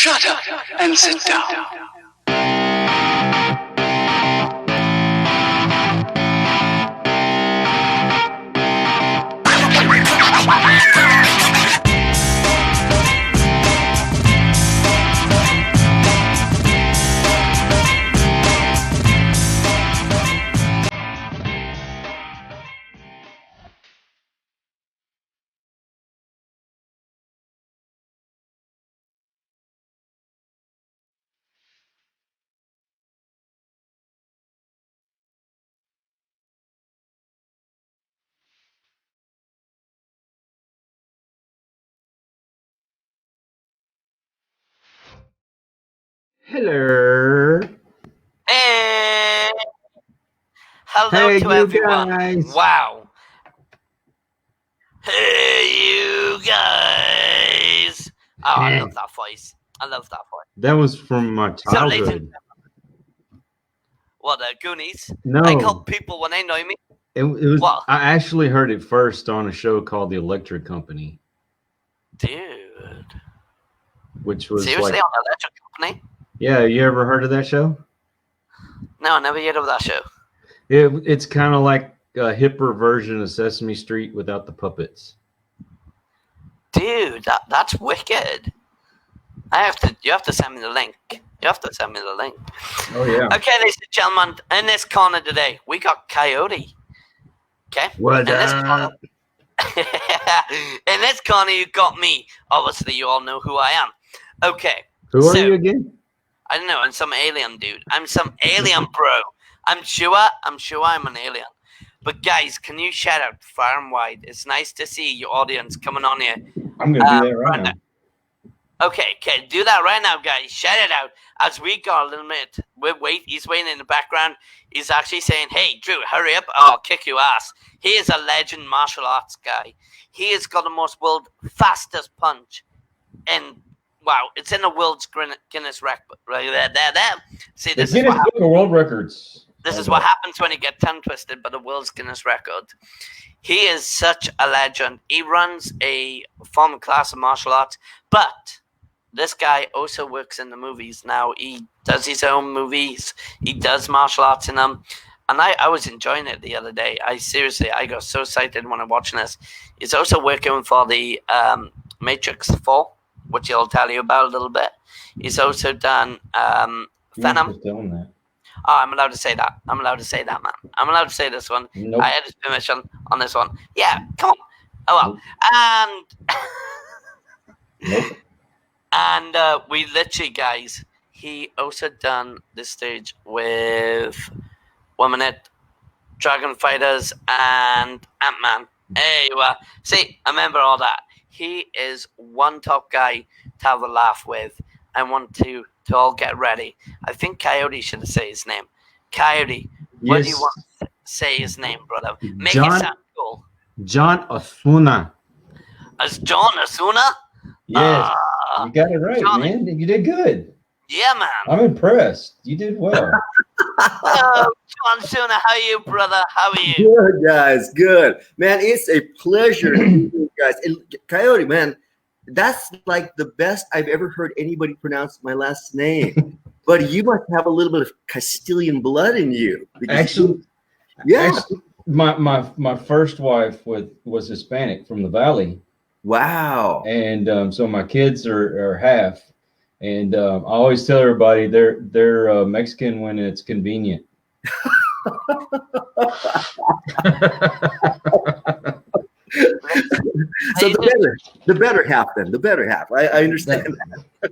Shut up and sit down. Hello. Hey, hello Hey, to you everyone. guys. Wow. Hey, you guys. Oh, I love that voice. I love that voice. That was from my So, ladies and childhood. what, Goonies? No, I call people when they know me. it was. What? I actually heard it first on a show called The Electric Company, Dude. which was Seriously, like, on the Electric Company? yeah. You ever heard of that show? No, I never heard of that show. It's kind of like a hipper version of Sesame Street without the puppets. Dude, that's wicked. You have to send me the link. You have to send me the link. Oh yeah. Okay, ladies and gentlemen, in this corner today, we got Coyote. Okay? What In this up? in this corner, you got me. Obviously, you all know who I am. Okay. Who are you again? I don't know. I'm some alien dude. I'm some alien bro. I'm sure I'm an alien. But guys, can you shout out far and wide? It's nice to see your audience coming on here. I'm gonna do that right now. Okay, do that right now, guys. Shout it out. As we got a little bit, he's waiting in the background. He's actually saying, hey, Drew, hurry up. I'll kick your ass. He is a legend martial arts guy. He has got the most world fastest punch. And, wow, it's in the world's Guinness record. Right there. See, this is what Book of World Records. This is what happens when you get tongue twisted by the world's Guinness record. He is such a legend. He runs a formal class of martial arts, but this guy also works in the movies now. He does his own movies. He does martial arts in them. And I was enjoying it the other day. I got so excited when I'm watching this. He's also working for the Matrix 4, which he'll tell you about a little bit. He's also done Venom. Oh, I'm allowed to say that. I'm allowed to say that, man. I'm allowed to say this one. Nope. I had his permission on this one. Yeah, come on. Oh, well. Nope. And we literally, guys, he also done this stage with 1 Minute, Dragon Fighters, and Ant-Man. Hey, you are. See, I remember all that. He is one top guy to have a laugh with. I want to all get ready. I think Coyote should say his name. Coyote, what do you want to say his name, brother? Make it sound cool. John Ozuna. As John Ozuna? Yes, you got it right, man. You did good. Yeah, man. I'm impressed. You did well. John Ozuna, how are you, brother? How are you? Good, guys. Good. Man, it's a pleasure to meet you guys. And Coyote, man, that's like the best I've ever heard anybody pronounce my last name. But you must have a little bit of Castilian blood in you. Actually, my first wife was Hispanic from the Valley. Wow. And so my kids are half. And I always tell everybody they're Mexican when it's convenient. So the better half then. The better half. I understand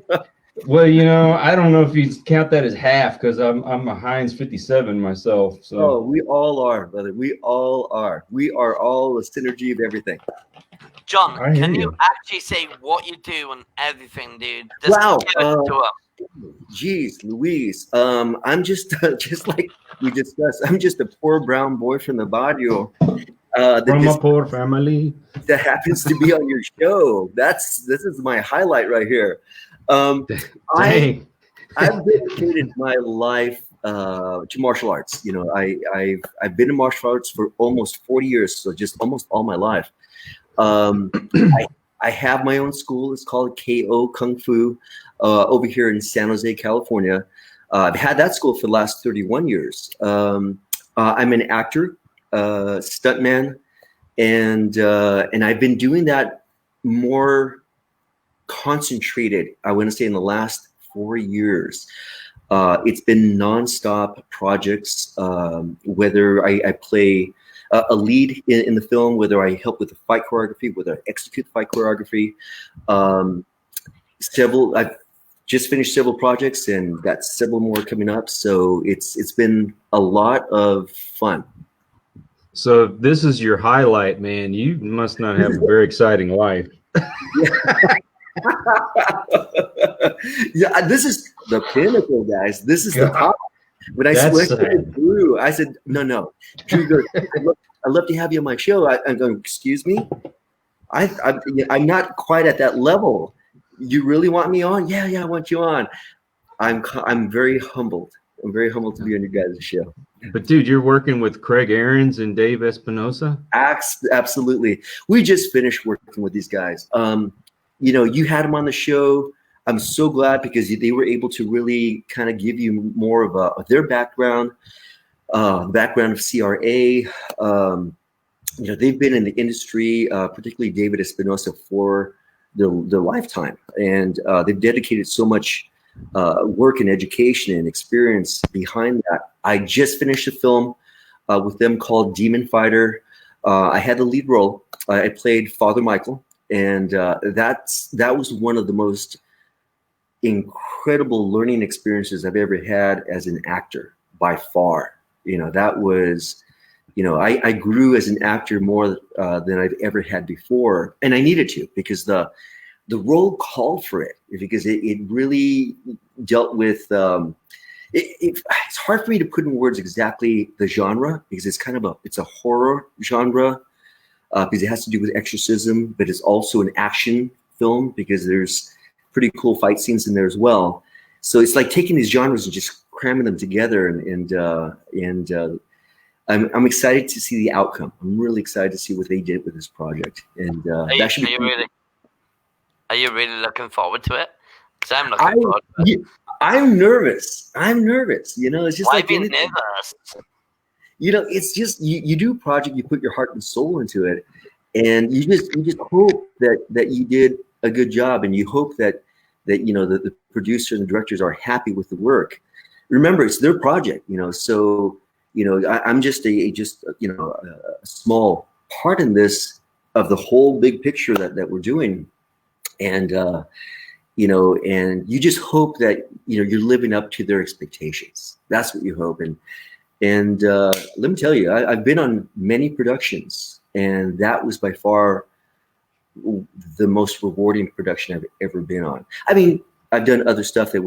that. Well, you know, I don't know if you count that as half because I'm a Heinz 57 myself. So oh, we all are, brother. We all are. We are all a synergy of everything. John, can you actually say what you do and everything, dude? Wow. Geez, Louise. I'm just like we discussed. I'm just a poor brown boy from the barrio. From a poor family that happens to be on your show. This is my highlight right here. I've dedicated my life to martial arts. You know, I've been in martial arts for almost 40 years, so just almost all my life. I have my own school. It's called KO Kung Fu over here in San Jose, California. I've had that school for the last 31 years. I'm an actor, stuntman, and I've been doing that more concentrated, I want to say, in the last 4 years. It's been nonstop projects, whether I play a lead in the film, whether I help with the fight choreography, whether I execute the fight choreography. I've just finished several projects and got several more coming up. So it's been a lot of fun. So if this is your highlight, man, you must not have a very exciting life. Yeah, this is the pinnacle, guys. This is the top. When I switched to Drew, I said, no. Drew goes, I'd love to have you on my show. I'm going, excuse me? I'm not quite at that level. You really want me on? Yeah, I want you on. I'm very humbled. I'm very humbled to be on your guys' show. But dude, you're working with Craig Aarons and Dave Espinosa? Absolutely. We just finished working with these guys. You had them on the show. I'm so glad because they were able to really kind of give you more of their background, background of CRA. They've been in the industry, particularly David Espinosa, for their lifetime, and they've dedicated so much work and education and experience behind that. I just finished a film with them called Demon Fighter. I had the lead role. I played Father Michael, and that was one of the most incredible learning experiences I've ever had as an actor, by far. That was, I grew as an actor more than I've ever had before, and I needed to, because the role called for it, because it really dealt with. It's hard for me to put in words exactly the genre, because it's a horror genre, because it has to do with exorcism, but it's also an action film because there's pretty cool fight scenes in there as well. So it's like taking these genres and just cramming them together, and I'm excited to see the outcome. I'm really excited to see what they did with this project, and that should be. Are you really looking forward to it? Because I'm looking forward to it. I'm nervous. It's just Why like be nervous? It's just you do a project, you put your heart and soul into it, and you just hope that you did a good job, and you hope that the producer and the directors are happy with the work. Remember, it's their project, So I'm just a small part in this of the whole big picture that we're doing, and and you just hope that you're living up to their expectations. That's what you hope. And let me tell you, I've been on many productions, and that was by far the most rewarding production I've ever been on. I mean, I've done other stuff that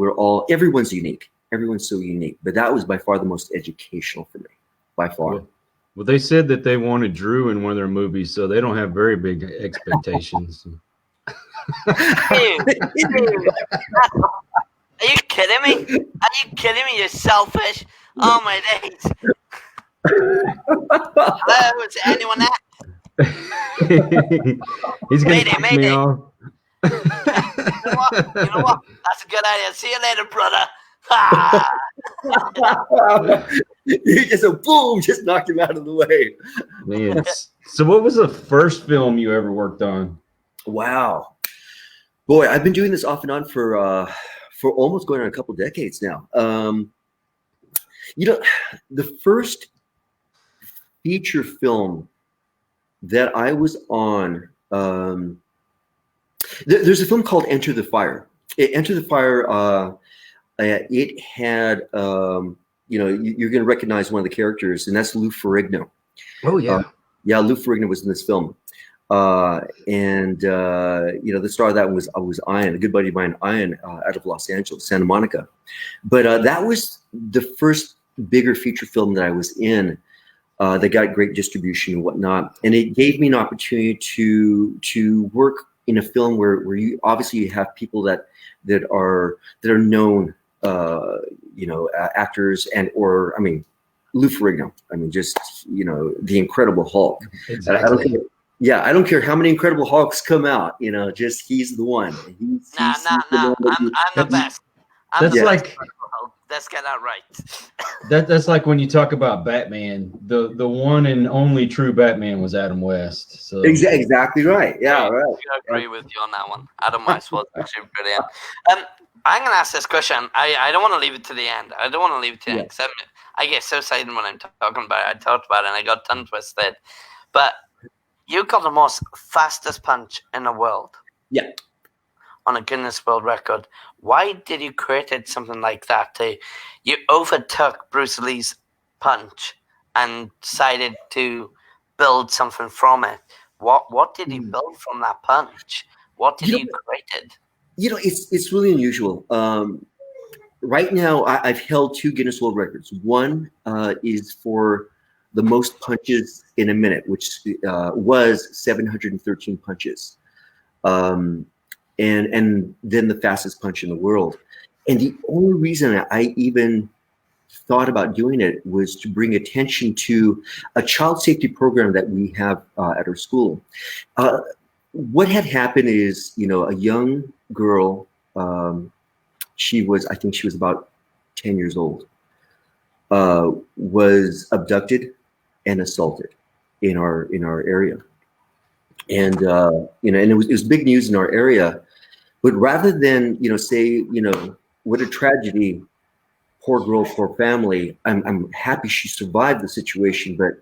everyone's unique. Everyone's so unique, but that was by far the most educational for me, by far. Well, they said that they wanted Drew in one of their movies, so they don't have very big expectations. Dude, are you kidding me? Are you kidding me? You're selfish. Oh my days. Hello, is anyone there? He's gonna kick me off. You know what? That's a good idea. See you later, brother. You just just knocked him out of the way. Man, so what was the first film you ever worked on? Wow, boy, I've been doing this off and on for almost going on a couple decades now. The first feature film that I was on, there's a film called Enter the Fire. Enter the Fire. It had, you're going to recognize one of the characters, and that's Lou Ferrigno. Oh yeah, Lou Ferrigno was in this film, the star of that was Ian, a good buddy of mine, Ian, out of Los Angeles, Santa Monica. But that was the first bigger feature film that I was in. That got great distribution and whatnot, and it gave me an opportunity to work in a film where you obviously have people that are known, actors Lou Ferrigno. The Incredible Hulk. Exactly. Yeah, I don't care how many Incredible Hulks come out. You know, just he's the one. He's Nah. the one I'm the That's- best. I'm That's the like best. Let's get that right. that's like when you talk about Batman. The one and only true Batman was Adam West. So exactly right. Yeah, right. I agree with you on that one. Adam West was actually brilliant. I'm gonna ask this question. I don't want to leave it to the end. I don't want to leave it to the end. 'Cause I get so excited when I'm talking about it. I talked about it and I got tongue twisted. But you got the most fastest punch in the world. Yeah. On a Guinness World Record. Why did you create something like that? You overtook Bruce Lee's punch and decided to build something from it. What did you build from that punch? What did you create? You know, it's really unusual. Right now, I've held 2 Guinness World Records. One is for the most punches in a minute, which was 713 punches. And then the fastest punch in the world. And the only reason I even thought about doing it was to bring attention to a child safety program that we have at our school. What had happened is, you know, a young girl, I think she was about 10 years old, was abducted and assaulted in our area. And, you know, and it was big news in our area. But rather than, you know, say, you know, what a tragedy, poor girl, poor family, I'm happy she survived the situation, but,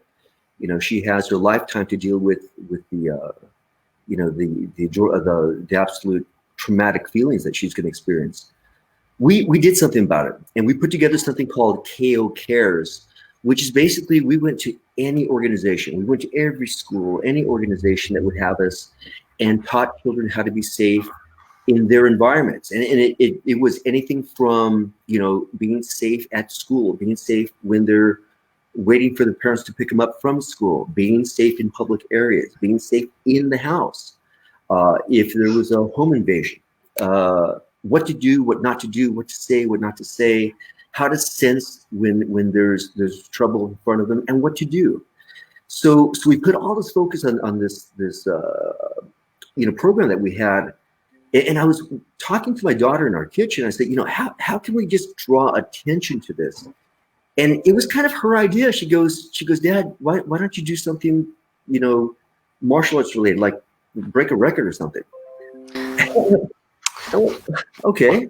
you know, she has her lifetime to deal with the, you know, the absolute traumatic feelings that she's going to experience. We did something about it, and we put together something called KO Cares, which is basically we went to any organization. We went to every school, any organization that would have us, and taught children how to be safe in their environments. And it was anything from, you know, being safe at school, being safe when they're waiting for the parents to pick them up from school, being safe in public areas, being safe in the house. If there was a home invasion, what to do, what not to do, what to say, what not to say, how to sense when there's trouble in front of them, and what to do. So we put all this focus on this you know, program that we had. And I was talking to my daughter in our kitchen. I said, you know, how can we just draw attention to this? And it was kind of her idea. She goes, Dad, why don't you do something, you know, martial arts related, like break a record or something? Okay.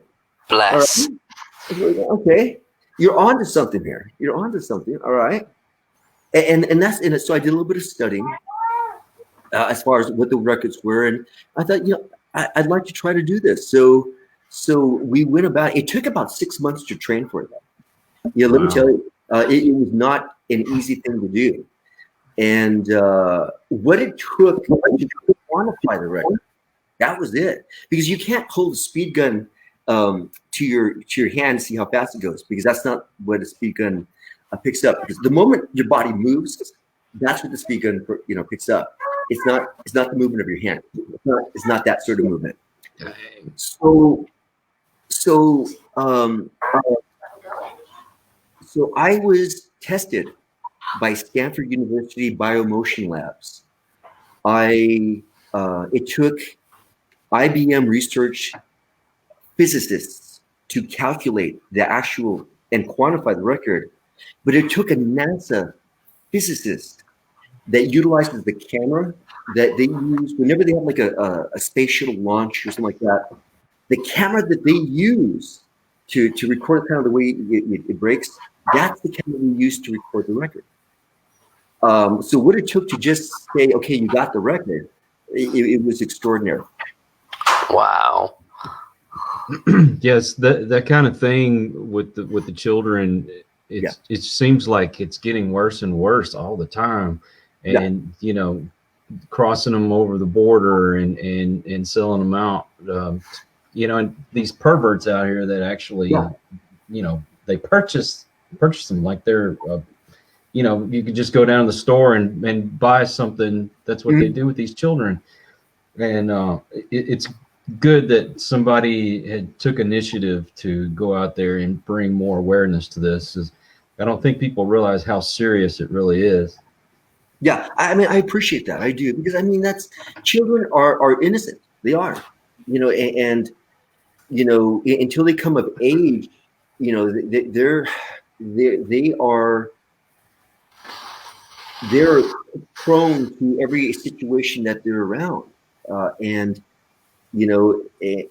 Bless. Right. Okay. You're on to something here. You're on to something. All right. And that's in it. So I did a little bit of studying as far as what the records were. And I thought, you know, I'd like to try to do this. So we went about, it took about 6 months to train for that. Yeah, let me tell you, it was not an easy thing to do. And what it took to quantify the record, that was it. Because you can't hold a speed gun to your hand and see how fast it goes, because that's not what a speed gun picks up. Because the moment your body moves, that's what the speed gun, you know, picks up. It's not the movement of your hand. It's not that sort of movement. So I was tested by Stanford University Biomotion Labs. It took IBM research physicists to calculate the actual and quantify the record, but it took a NASA physicist that utilizes the camera that they use whenever they have like a space shuttle launch or something like that. The camera that they use to record kind of the way it breaks, that's the camera we use to record the record. So what it took to just say, okay, you got the record, it was extraordinary. Wow. Yes, that kind of thing with the children, it seems like it's getting worse and worse all the time. And you know, crossing them over the border and selling them out, you know, and these perverts out here that actually, you know, they purchase them like they're, you know, you could just go down to the store and buy something. That's what they do with these children. And it's good that somebody had took initiative to go out there and bring more awareness to this. I don't think people realize how serious it really is. Yeah, I mean, I appreciate that. I do, because I mean, that's children are innocent. They are, and until they come of age, they are they're prone to every situation that they're around, and you know, eh,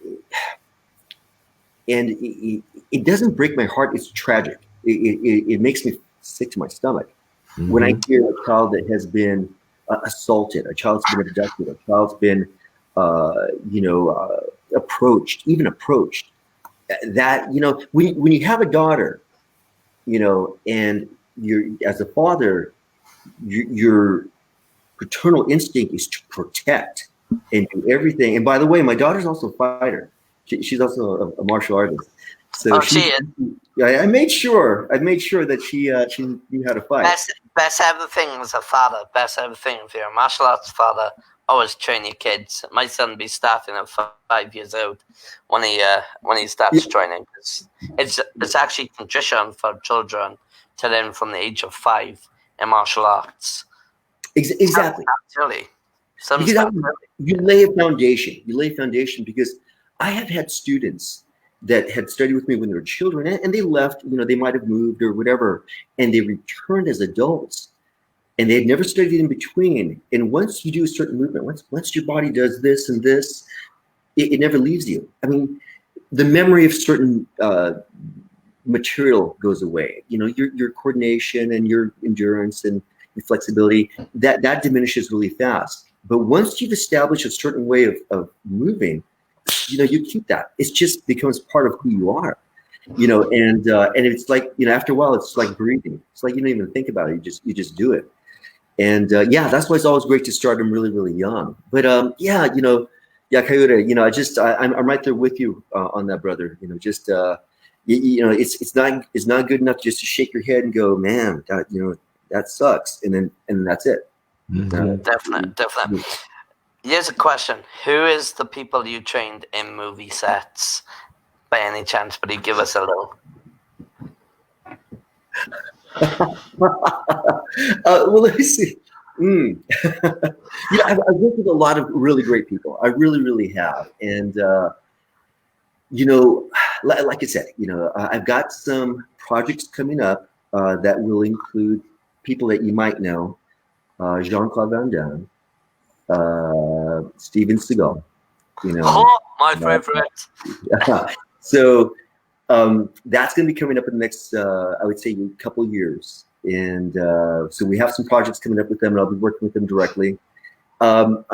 and it doesn't break my heart. It's tragic. It makes me sick to my stomach when I hear a child that has been assaulted, a child's been abducted, a child's been, approached, even approached. That when you have a daughter, and you're as a father, your paternal instinct is to protect and do everything. And by the way, my daughter's also a fighter. She's also a martial artist. So she is. I made sure that she knew how to fight. Best ever thing as a father. Best ever thing if you're a martial arts father. Always train your kids. My son be starting at 5 years old when he starts training. It's actually tradition for children to learn from the age of 5 in martial arts. Exactly. You lay a foundation. You lay a foundation, because I have had students that had studied with me when they were children, and they left. They might have moved or whatever, and they returned as adults, and they had never studied in between. And once you do a certain movement, once your body does this and this, it never leaves you. I mean, the memory of certain material goes away. Your coordination and your endurance and your flexibility, that diminishes really fast. But once you've established a certain way of moving, you keep that. It just becomes part of who you are. And it's like, after a while, it's like breathing. It's like you don't even think about it. You just do it. And that's why it's always great to start them really, really young. But Coyote, I'm right there with you on that, brother. It's not good enough just to shake your head and go, man, that sucks, and that's it. Definitely. Here's a question: who is the people you trained in movie sets, by any chance? But you give us a little. Well, let me see. I've worked with a lot of really great people. I really, really have. And like I said, I've got some projects coming up that will include people that you might know: Jean-Claude Van Damme, Steven Seagal. My favorite. So that's going to be coming up in the next, I would say, couple of years. And so we have some projects coming up with them, and I'll be working with them directly. When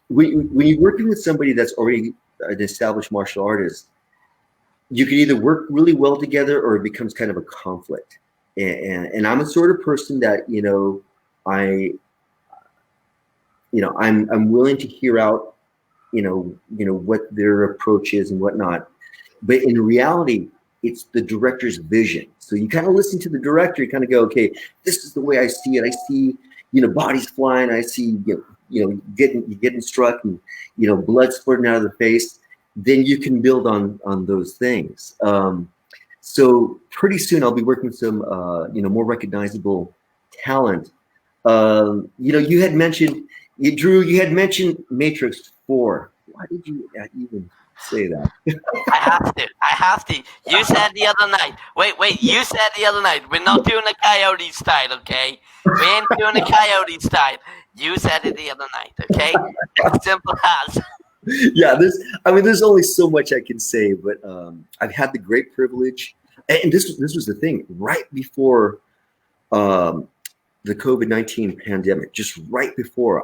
you're working with somebody that's already an established martial artist, you can either work really well together, or it becomes kind of a conflict. And I'm a sort of person that I'm willing to hear out what their approach is and whatnot. But in reality, it's the director's vision. So you kind of listen to the director. You kind of go, okay, this is the way I see it. I see, bodies flying. I see, getting struck, and blood spurting out of the face. Then you can build on those things. So pretty soon I'll be working with some more recognizable talent. You had mentioned, Drew. You had mentioned Matrix 4. Why did you even say that? I have to. You said the other night. Wait. You said the other night. We're not doing a coyote style, okay? We ain't doing a coyote style. You said it the other night, okay? As simple as. Yeah, there's only so much I can say, but I've had the great privilege, and this was the thing right before the COVID-19 pandemic. Just right before,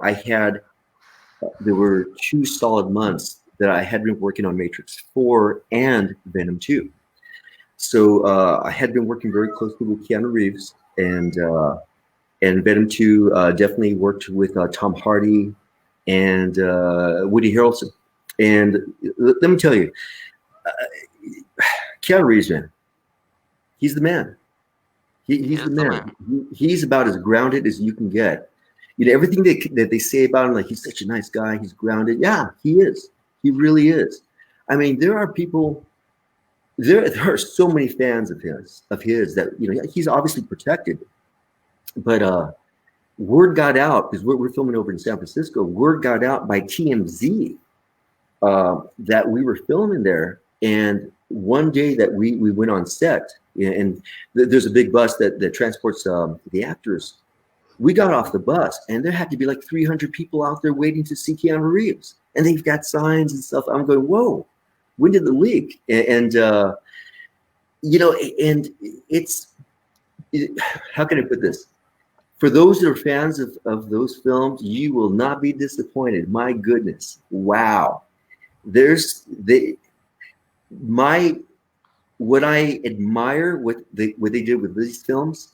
there were 2 solid months that I had been working on Matrix 4 and Venom 2. So I had been working very closely with Keanu Reeves, and Venom 2 definitely worked with Tom Hardy and Woody Harrelson. And let me tell you, Keanu Reeves, man, he's the man. He's the man. He's about as grounded as you can get. Everything that they say about him, like he's such a nice guy, he's grounded. Yeah, he is. He really is. I mean, there are people. There are so many fans of his that he's obviously protected, word got out, because we're filming over in San Francisco. Word got out by TMZ that we were filming there. And one day that we went on set, and there's a big bus that transports the actors. We got off the bus, and there had to be like 300 people out there waiting to see Keanu Reeves. And they've got signs and stuff. I'm going, whoa, when did the leak? And you know, and how can I put this? For those that are fans of those films, you will not be disappointed. My goodness. Wow. What I admire what they did with these films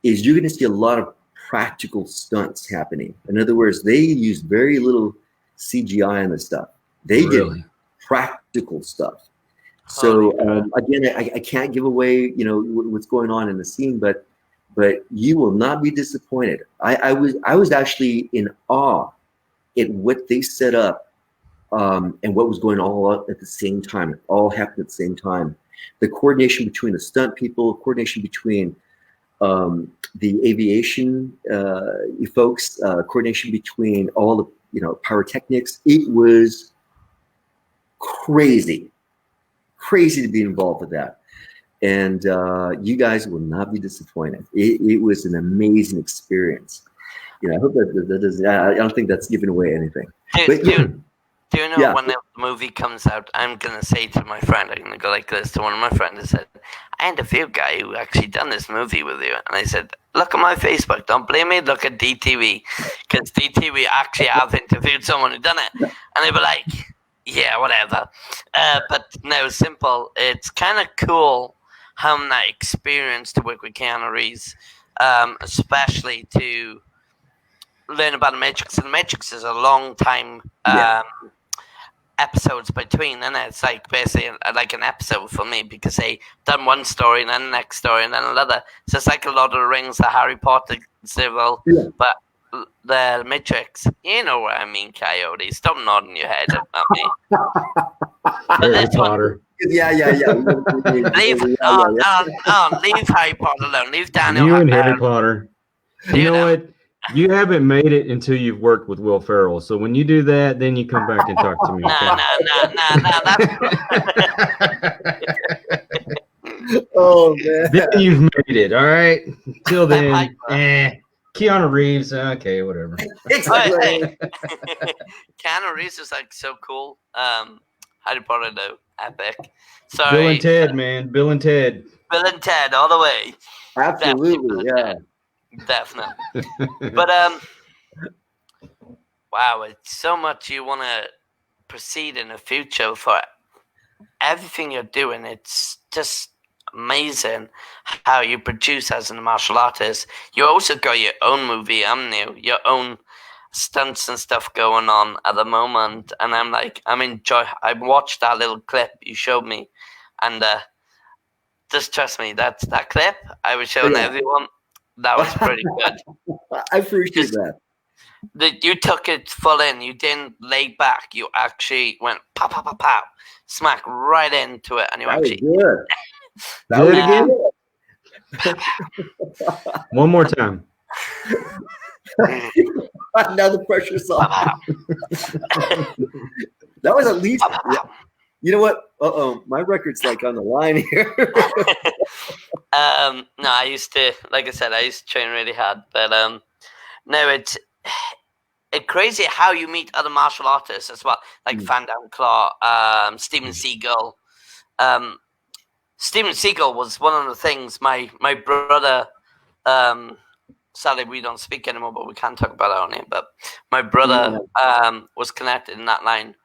is you're going to see a lot of practical stunts happening. In other words, they used very little CGI on the stuff. They did practical stuff. So again, I can't give away, you know, what's going on in the scene, but you will not be disappointed. I was actually in awe at what they set up and what was going all at the same time. It all happened at the same time. The coordination between the stunt people, coordination between the aviation folks, coordination between all the, you know, pyrotechnics. It was crazy to be involved with that. And you guys will not be disappointed. It was an amazing experience. You know, I hope that doesn't, I don't think that's giving away anything. Do you know when the movie comes out, I'm going to say to my friend, I'm going to go like this to one of my friends and said, I interviewed a guy who actually done this movie with you. And I said, look at my Facebook. Don't blame me. Look at DTV. Because DTV actually have interviewed someone who done it. And they were like, yeah, whatever. But no, simple. It's kind of cool having that experience to work with Keanu Reeves, especially to learn about the Matrix. And the Matrix is a long time episodes between, and it's like basically like an episode for me, because they done one story and then the next story and then another. So it's like a Lord of the Rings, the Harry Potter civil, but the Matrix, you know what I mean, Coyote. Stop nodding your head at me. Harry Potter. Yeah. Leave Harry Potter alone. Leave Daniel. You and Harry Potter. You know what? You haven't made it until you've worked with Will Ferrell. So when you do that, then you come back and talk to me. Oh man. Then you've made it. All right. Till then, Keanu Reeves. Okay, whatever. Exactly. Keanu Reeves is like so cool. Harry Potter though, epic. Sorry. Bill and Ted, man. Bill and Ted. Bill and Ted all the way. Absolutely, yeah. Definitely. But wow, it's so much you want to proceed in the future for everything you're doing. It's just amazing how you produce as a martial artist. You also got your own movie, haven't you? Your own stunts and stuff going on at the moment, and I'm I watched that little clip you showed me, and just trust me, that clip I was showing everyone. That was pretty good. I appreciate that. You took it full in. You didn't lay back. You actually went pow, pow, pow, pow, smack right into it, and you actually good. Do it again. One more time. Now the pressure's on. That was at least. You know what? My record's like on the line here. No, I used to, like I said, I used to train really hard, but no, it's crazy how you meet other martial artists as well, like Van Damme Claw, Steven Seagal. Steven Seagal was one of the things my brother. Sadly, we don't speak anymore, but we can talk about it on here. But my brother was connected in that line.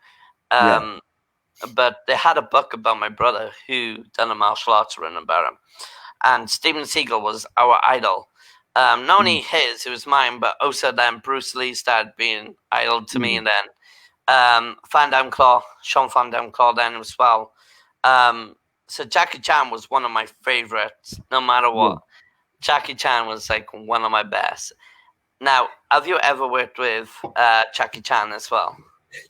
But they had a book about my brother who done a martial arts written about him. And Steven Seagal was our idol. Not only his, it was mine, but also then Bruce Lee started being idol to me. And then Van Damme Claw, Sean Van Damme Claw then as well. So Jackie Chan was one of my favorites, no matter what. Jackie Chan was like one of my best. Now, have you ever worked with Jackie Chan as well?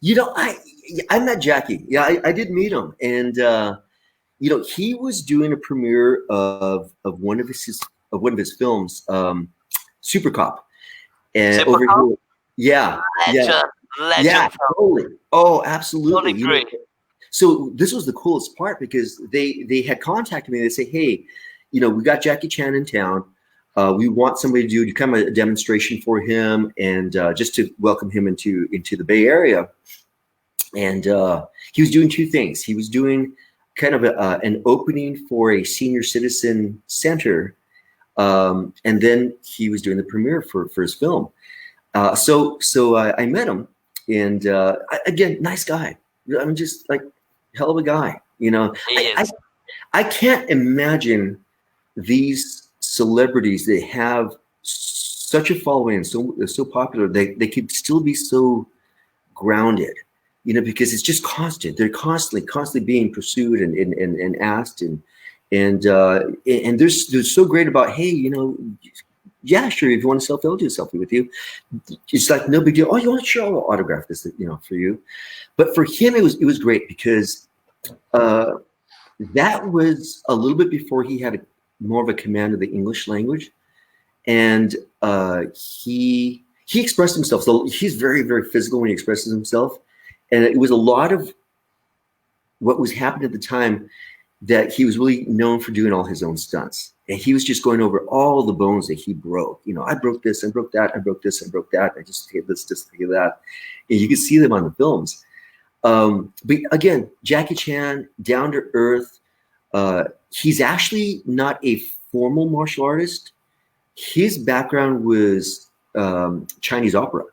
You know, I met Jackie. Yeah, I did meet him, and you know, he was doing a premiere of one of his films, Super Cop. And Super over Cop? here, yeah, Legend yeah, film. totally. Oh, absolutely. Totally agree. So this was the coolest part because they had contacted me. They say, hey, we got Jackie Chan in town. We want somebody to do kind of a demonstration for him and just to welcome him into the Bay Area. And he was doing two things. He was doing kind of an opening for a senior citizen center. And then he was doing the premiere for his film. So I met him, and again, nice guy. I mean, just like hell of a guy. I can't imagine these celebrities that have such a following and so popular. They could still be so grounded, because it's just constant. They're constantly being pursued and asked and they're so great about, hey, yeah, sure, if you want a selfie, I'll do a selfie with you. It's like no big deal. Oh, you want to show? I'll autograph this, for you. But for him, it was great because that was a little bit before he had more of a command of the English language, and he expressed himself. So he's very, very physical when he expresses himself, and it was a lot of what was happening at the time that he was really known for doing all his own stunts. And he was just going over all the bones that he broke. I broke this, I broke that, I broke this, I broke that. I just hit this, just hit that. And you can see them on the films. But again, Jackie Chan, down to earth. He's actually not a formal martial artist. His background was Chinese opera.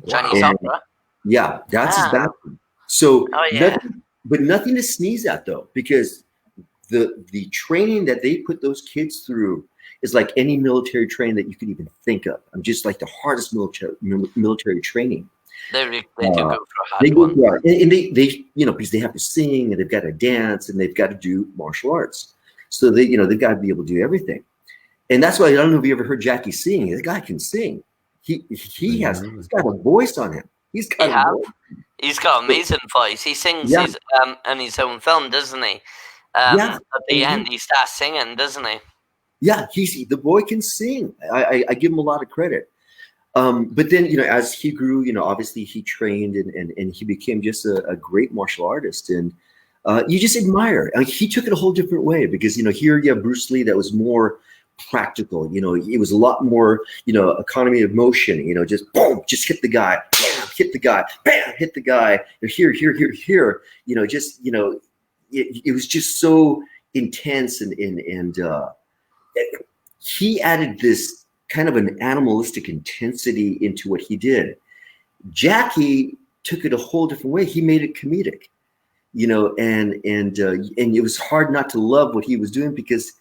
Chinese opera? Yeah, that's his background. So, yeah. Nothing to sneeze at, though, because the training that they put those kids through is like any military training that you could even think of. I'm just like the hardest military training. They do go for a hard they one. Go, and they because they have to sing and they've got to dance and they've got to do martial arts. So they've got to be able to do everything. And that's why I don't know if you ever heard Jackie sing. The guy can sing. He's got a voice on him. He's got amazing voice. He sings in his own film, doesn't he? At the end, he starts singing, doesn't he? Yeah, the boy can sing. I give him a lot of credit. But then, as he grew, obviously he trained and he became just a great martial artist. And you just admire. I mean, he took it a whole different way because, here you have Bruce Lee that was more practical. It was a lot more, economy of motion, just boom, just hit the guy, bam, hit the guy, bam, hit the guy, here, it was just so intense and he added this kind of an animalistic intensity into what he did. Jackie took it a whole different way. He made it comedic, and it was hard not to love what he was doing because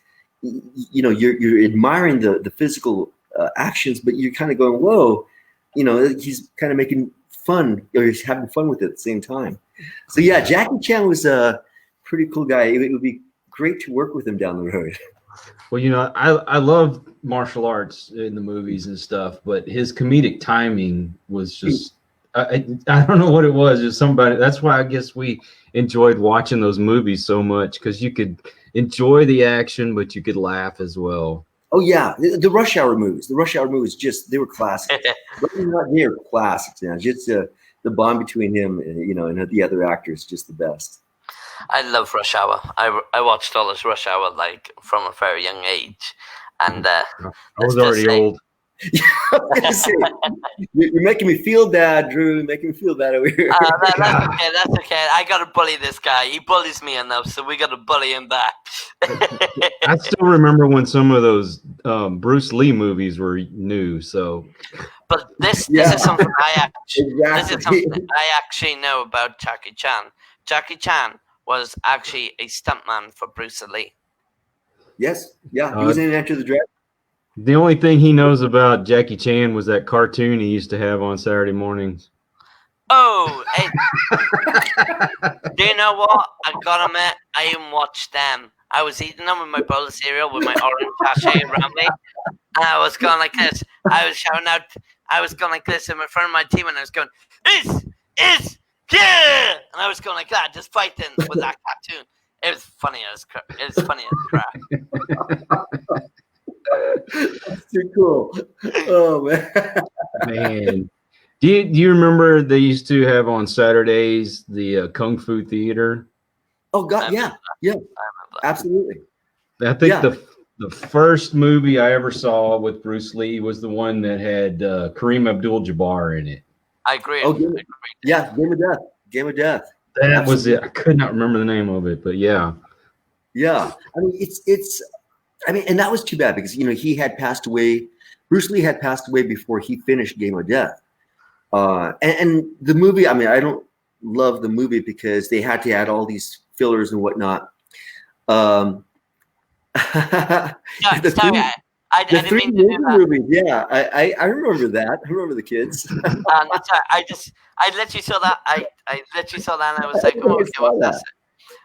you're admiring the physical actions, but you're kind of going, whoa, he's kind of making fun or he's having fun with it at the same time. So yeah, Jackie Chan was a pretty cool guy. It would be great to work with him down the road. Well, I love martial arts in the movies and stuff, but his comedic timing was just I don't know what it was. Just somebody. That's why I guess we enjoyed watching those movies so much because you could enjoy the action, but you could laugh as well. Oh yeah, the Rush Hour movies. They were classics. They were classics. Just the bond between him and the other actors, just the best. I love Rush Hour. I watched all this Rush Hour from a very young age, and I was already old. You're making me feel bad, Drew. You're making me feel bad over here. That's okay. I gotta bully this guy. He bullies me enough, so we gotta bully him back. I still remember when some of those Bruce Lee movies were new. So, but this is something this is something I actually know about Jackie Chan. Jackie Chan was actually a stuntman for Bruce Lee. Yes, yeah, he was in Enter the Dragon. The only thing he knows about Jackie Chan was that cartoon he used to have on Saturday mornings. Oh, hey. Do you know what? I gotta admit, I even watched them. I was eating them with my bowl of cereal with my orange sachet around me, and I was going like this. I was shouting out. I was going like this in front of my team, and I was going, "Is yeah!" And I was going like that, just fighting with that cartoon. It was funny as crap. That's too cool. Oh man. Man, do you remember they used to have on Saturdays the Kung Fu Theater? Oh God, yeah, yeah, absolutely. I think Yeah. the first movie I ever saw with Bruce Lee was the one that had Kareem Abdul-Jabbar in it. I agree. Oh, yeah, Game of Death. Game of Death. That was it. I could not remember the name of it, but yeah. Yeah. I mean, it's. I mean, and that was too bad because he had passed away. Bruce Lee had passed away before he finished Game of Death. And the movie. I mean, I don't love the movie because they had to add all these fillers and whatnot. No, sorry, I didn't mean to do that. Movies, yeah, I remember that. I remember the kids. I literally saw that. I literally saw that, and I was like, "Oh, okay, what's this?"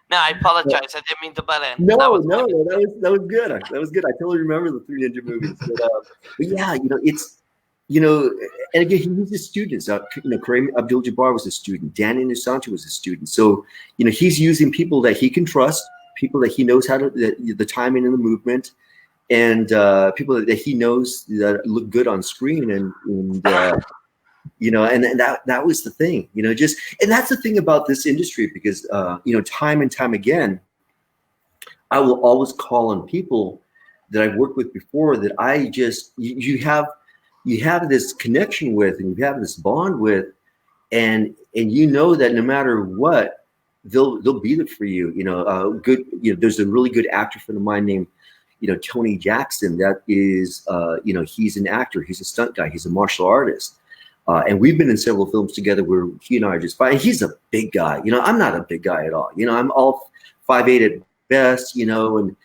No, I apologize. I didn't mean to butt in. No, that was good. That was good. I totally remember the Three Ninja movies. But yeah, it's and again, he was a student. Kareem Abdul-Jabbar was a student. Danny Inosanto was a student. So he's using people that he can trust, people that he knows how to the timing and the movement, and people that he knows that look good on screen, and that was the thing, and that's the thing about this industry because time and time again, I will always call on people that I've worked with before that I just you have this connection with, and you have this bond with, and that no matter what, they'll be there for you. Good. There's a really good actor friend of mine named Tony Jackson. That is he's an actor. He's a stunt guy. He's a martial artist. And we've been in several films together where he and I are just fine. He's a big guy. I'm not a big guy at all. I'm all 5'8" at best, and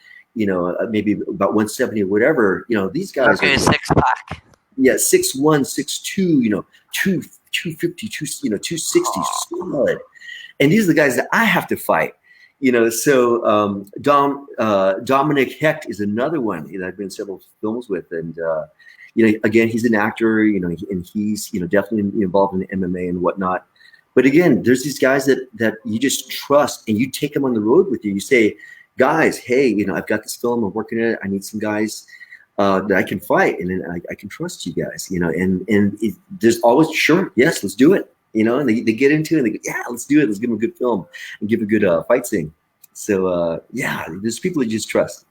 maybe about 170 or whatever. These guys are 6-pack. Yeah, 6'1", 6'2", 250, 260, solid. And these are the guys that I have to fight. So Dominic Hecht is another one that I've been in several films with, and again, he's an actor, and he's definitely involved in MMA and whatnot. But again, there's these guys that you just trust, and you take them on the road with you. You say, guys, hey, I've got this film, I'm working on it. I need some guys that I can fight, and then I can trust you guys, and there's always, sure, yes, let's do it. And they get into it, and they go, yeah, let's do it. Let's give them a good film and give a good fight scene. So yeah, there's people that you just trust.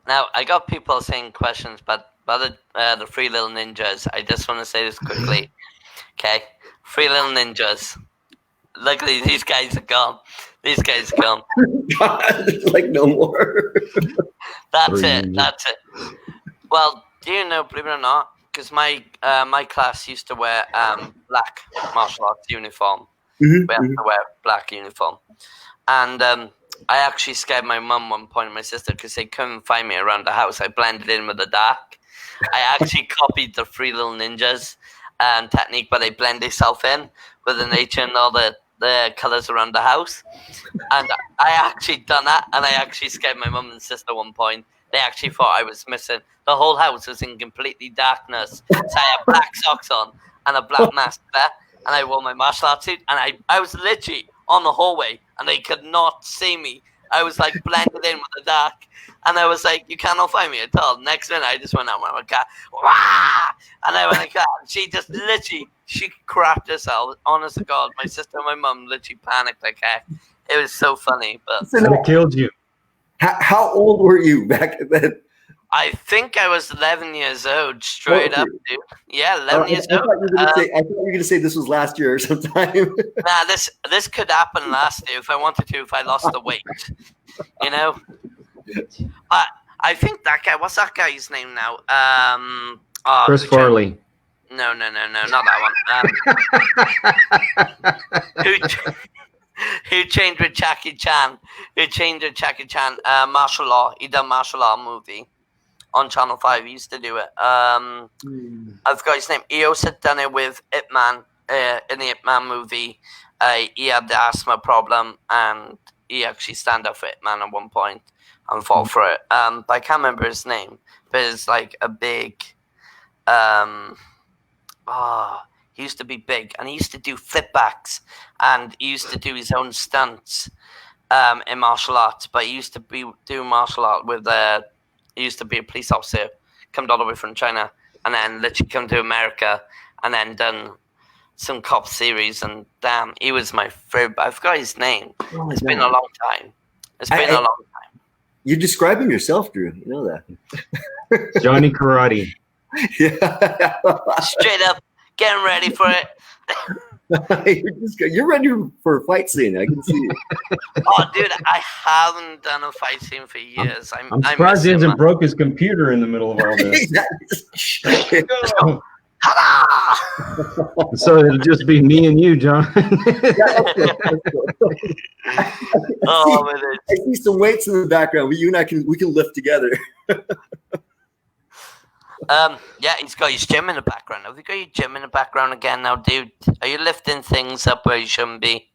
Now, I got people saying questions, but about the Three Little Ninjas, I just want to say this quickly. Okay, Three Little Ninjas. Luckily, these guys are gone. These guys are gone. God, like no more. That's it. Well, do you know, believe it or not, because my class used to wear black martial arts uniform. Mm-hmm, we had to wear black uniform. And I actually scared my mum one point and my sister because they couldn't find me around the house. I blended in with the dark. I actually copied the Three Little Ninjas technique, but they blend themselves in with the nature and all the colours around the house. And I actually done that, and I actually scared my mum and sister one point. They actually thought I was missing. The whole house was in completely darkness. So I had black socks on and a black mask there, and I wore my martial arts suit, and I was literally on the hallway, and they could not see me. I was like blended in with the dark, and I was like, you cannot find me at all. Next minute, I just went out with my car, wah! And I went in the car, and she just literally, she crapped herself. Honest to God, my sister and my mum literally panicked like heck. It was so funny, but it killed you. How old were you back then? I think I was 11 years old, straight up, dude. Yeah, 11 years old. I thought you were going to say this was last year or sometime. Nah, this could happen last year if I wanted to, if I lost the weight, But I think that guy, what's that guy's name now? Chris Farley. No, not that one. Who changed with Jackie Chan? Martial law. He done martial law movie on Channel 5. He used to do it. I've got his name. He also done it with Ip Man in the Ip Man movie. He had the asthma problem, and he actually stand up for Ip Man at one point and fought for it. But I can't remember his name. But it's like a big. He used to be big, and he used to do flipbacks, and he used to do his own stunts in martial arts. But he used to do martial art with he used to be a police officer come all the way from China, and then literally come to America, and then done some cop series. And damn, he was my favorite. I forgot his name. It's been a long time. It's been a long time. You're describing yourself, Drew. You know that. Johnny Karate. Yeah. Straight up, getting ready for it. You're ready for a fight scene. I can see it. Oh, dude, I haven't done a fight scene for years. I'm surprised he hasn't broke his computer in the middle of all this. So it'll just be me and you, John. Oh, I see some weights in the background. You and I we can lift together. Yeah, he's got his gym in the background. Have you got your gym in the background again now, dude? Are you lifting things up where you shouldn't be?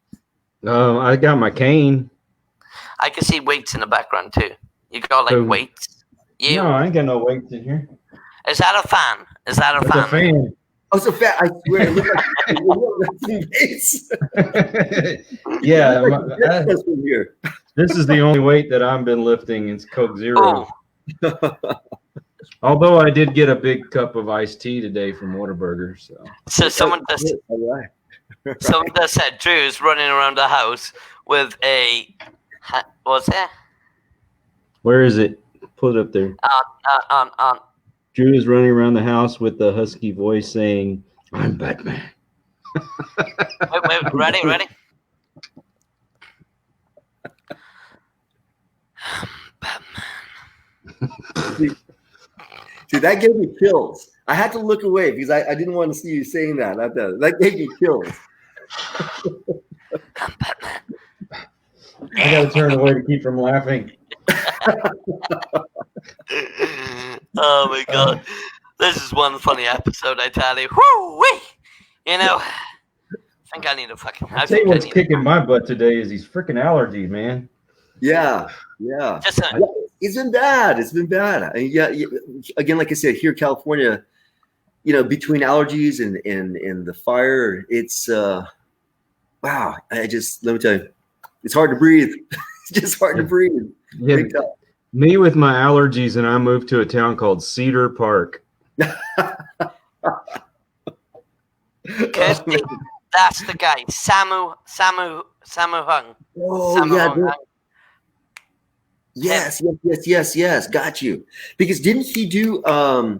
I got my cane. I can see weights in the background too. You got like weights? No, I ain't got no weights in here. Is that a fan? Is that a That's fan? a fan. Oh, so fat! I swear, it looks like base. Yeah, Here. this is the only weight that I've been lifting. It's Coke Zero. Oh. Although I did get a big cup of iced tea today from Whataburger. So someone just said Drew's running around the house with a what's that? Where is it? Put it up there. On. Drew is running around the house with a husky voice saying, "I'm Batman." Wait, ready? Batman. See, that gave me chills. I had to look away because I didn't want to see you saying that. That gave me chills. I'm Batman. I gotta turn away to keep from laughing. Oh my god. This is one funny episode, I tell you. Woo-wee! You know, I think I need a fucking... I tell you what's kicking my butt today is these freaking allergies, man. Yeah. It's been bad. Yeah, again, like I said, here in California, between allergies and the fire, it's wow. Let me tell you, it's hard to breathe. It's just hard to breathe. Yeah, me with my allergies, and I moved to a town called Cedar Park. Kirsty, that's the guy. Samu Hung. Oh, Samu yeah. Hung. Yes. Got you. Because didn't he do a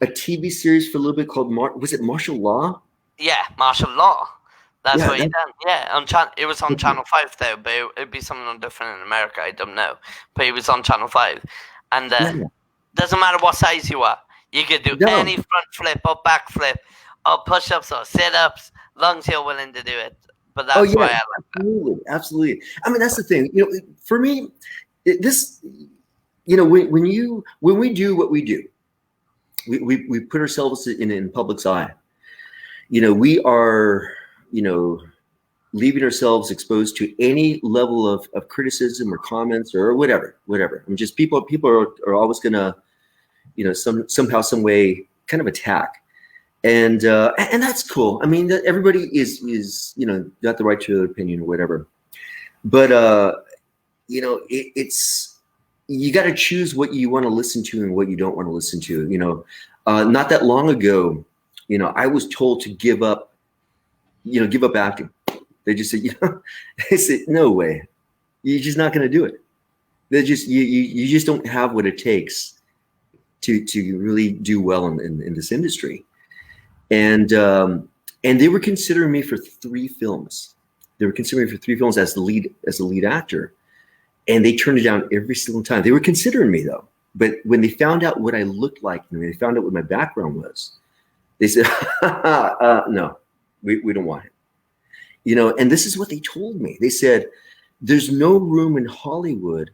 TV series for a little bit called was it Martial Law? Yeah, Martial Law. That's what he done. Yeah, it was on Mm-hmm. Channel 5 though, but it'd be something different in America. I don't know, but it was on Channel 5, and doesn't matter what size you are, you could do any front flip or back flip or push-ups or sit-ups, long as you're willing to do it. But that's why I like absolutely. I mean, that's the thing. For me, when we do what we do, we put ourselves in public's eye. We are, leaving ourselves exposed to any level of criticism or comments or whatever. I mean, just people are always gonna, somehow, some way, kind of attack, and that's cool. I mean, everybody is got the right to their opinion or whatever, but it's you got to choose what you want to listen to and what you don't want to listen to. Not that long ago, I was told to give up acting. They just said, they said, no way, you're just not going to do it. They just, you just don't have what it takes to really do well in this industry. And they were considering me for 3 films. They were considering me for 3 films as the lead actor. And they turned it down every single time. They were considering me though. But when they found out what I looked like, and they found out what my background was, they said, no, we don't want it. And this is what they told me. They said, there's no room in Hollywood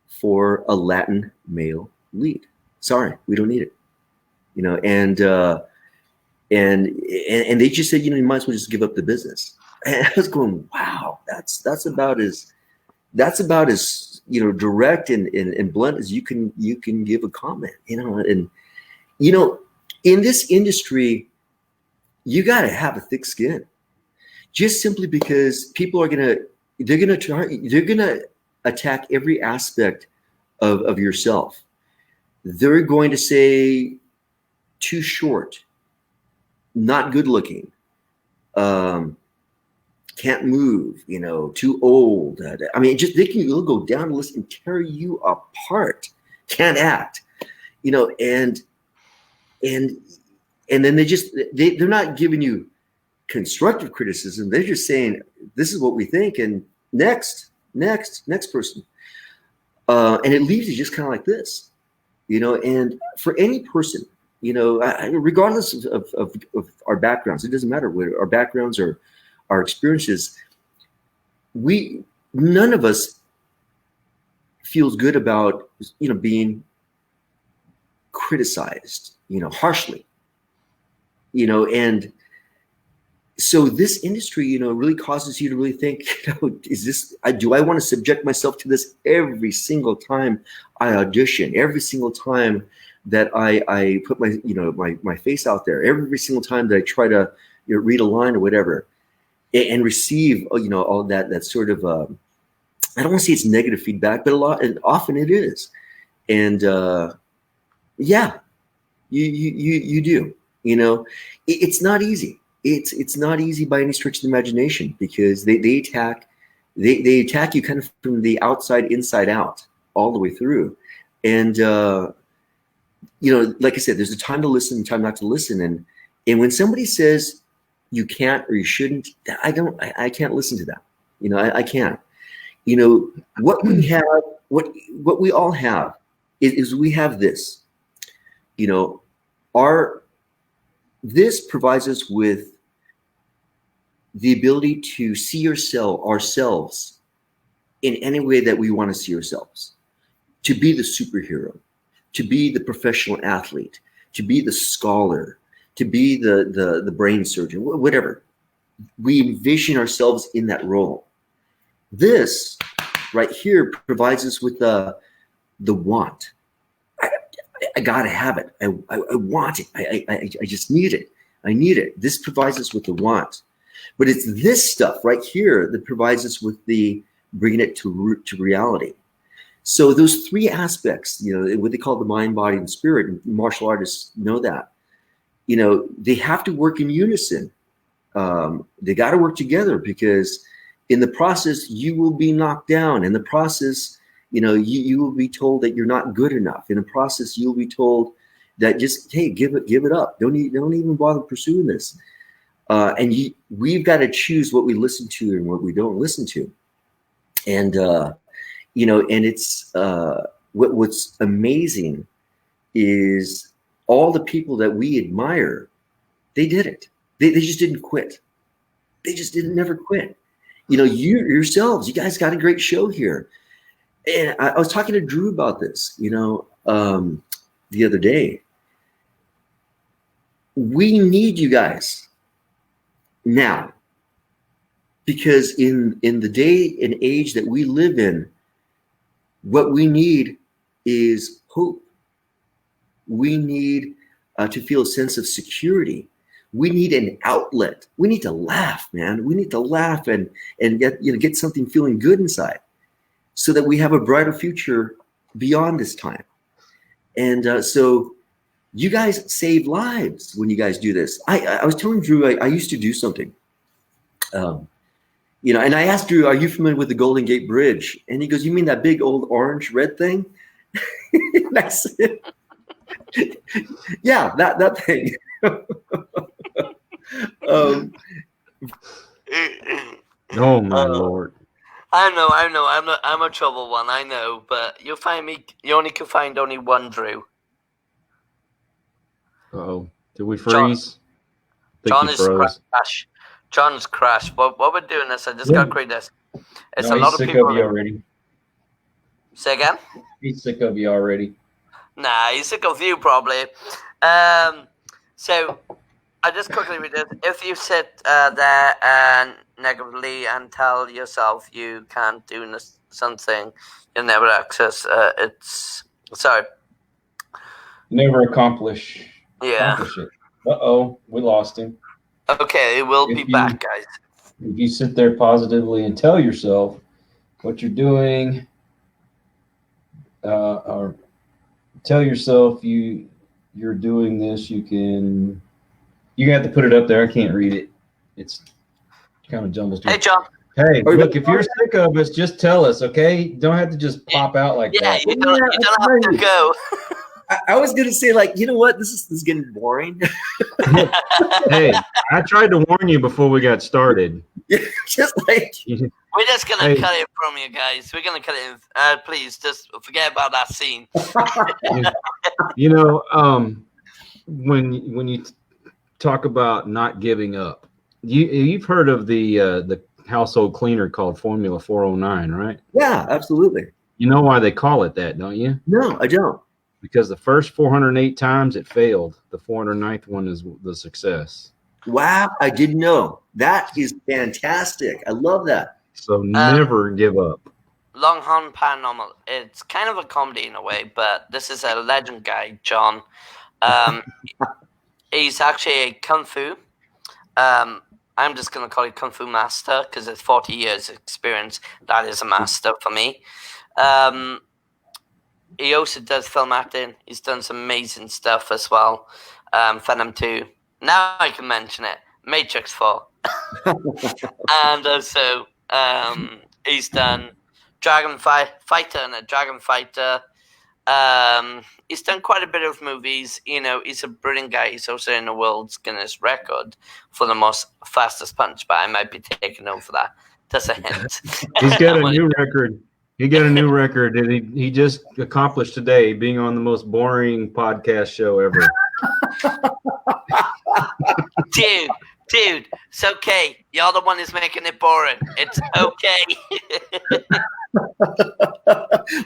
for a Latin male lead. Sorry, we don't need it. And they just said, you might as well just give up the business. And I was going, wow, that's about as direct and blunt as you can give a comment. And in this industry, you got to have a thick skin. Just simply because people they're gonna attack every aspect of yourself. They're going to say too short, not good looking, can't move, you know, too old. I mean, just they'll go down the list and tear you apart. Can't act, you know, and then they're not giving you constructive criticism. They're just saying, this is what we think, and next person. And it leaves you just kind of like this, you know. And for any person, you know, regardless of our backgrounds, it doesn't matter what our backgrounds or our experiences, none of us feels good about, you know, being criticized, you know, harshly, you know. And so this industry, you know, really causes you to really think, you know, do I want to subject myself to this every single time I audition, every single time that I put my, you know, my face out there, every single time that I try to, you know, read a line or whatever, and receive, you know, all that sort of, I don't want to say it's negative feedback, but often it is. And yeah, you do, you know. It's not easy. It's not easy by any stretch of the imagination, because they attack you kind of from the outside, inside out, all the way through. And you know, like I said, there's a time to listen and time not to listen. And when somebody says you can't or you shouldn't, I can't listen to that. You know, I can't. You know, what we have, what we all have is we have this. You know, this provides us with the ability to see ourselves in any way that we want to see ourselves, to be the superhero, to be the professional athlete, to be the scholar, to be the brain surgeon, whatever. We envision ourselves in that role. This right here provides us with the want. I gotta have it. I want it. I just need it. I need it. This provides us with the want. But it's this stuff right here that provides us with the bringing it to reality. So those three aspects, you know, what they call the mind, body, and spirit, and martial artists know that, you know, they have to work in unison. They got to work together, because in the process, you will be knocked down. In the process, you know, you will be told that you're not good enough. In the process, you'll be told that just, hey, give it up. Don't even bother pursuing this. And we've got to choose what we listen to and what we don't listen to. And you know, and it's what's amazing is all the people that we admire, they did it. They just didn't quit. They just never quit. You know, you guys got a great show here. And I was talking to Drew about this, you know, the other day. We need you guys now, because in the day and age that we live in, what we need is hope. We need to feel a sense of security. We need an outlet. We need to laugh, man. We need to laugh and get something feeling good inside, so that we have a brighter future beyond this time. And so you guys save lives when you guys do this. I was telling Drew, I used to do something. You know, and I asked Drew, are you familiar with the Golden Gate Bridge? And he goes, you mean that big old orange red thing? And I said, yeah, that thing. Oh my Lord. I know. I'm a trouble one. I know, but you'll find me. You only can find only one Drew. Uh-oh. Did we freeze? John is crash. John's crashed. What we're doing is, I just got to create this. It's a lot of people. Of you already. Say again? He's sick of you already. Nah, he's sick of you probably. So I just quickly read this. If you sit there and negatively and tell yourself you can't do something, you'll never access. Never accomplish. Yeah. Accomplish it. Uh-oh, we lost him. Okay, we'll be back, guys. If you sit there positively and tell yourself what you're doing or tell yourself you're doing this. You have to put it up there. I can't read it. It's kind of jumbles. Hey, John. Hey, look, if you're sick of us, just tell us, okay? Don't have to just pop out like that. You don't have to go. I was gonna say, like, you know what? This is getting boring. Hey, I tried to warn you before we got started. Just like we're just gonna cut it from you guys. We're gonna cut it. Please, just forget about that scene. When you talk about not giving up, you've heard of the household cleaner called Formula 409, right? Yeah, absolutely. You know why they call it that, don't you? No, I don't. Because the first 408 times it failed. The 409th one is the success. Wow, I didn't know. That is fantastic. I love that. So never give up. Longhorn Paranormal. It's kind of a comedy in a way, but this is a legend guy, John. He's actually a kung fu. I'm just going to call it kung fu master because it's 40 years experience. That is a master for me. He also does film acting. He's done some amazing stuff as well. Venom 2. Now I can mention it. Matrix 4. And also, he's done Dragon Fighter and a Dragon Fighter. He's done quite a bit of movies. He's a brilliant guy. He's also in the world's Guinness record for the most fastest punch, but I might be taking over that. That's a hint. He's got a new record. He got a new record that he just accomplished today, being on the most boring podcast show ever. Dude, it's okay. You're the one who's making it boring. It's okay.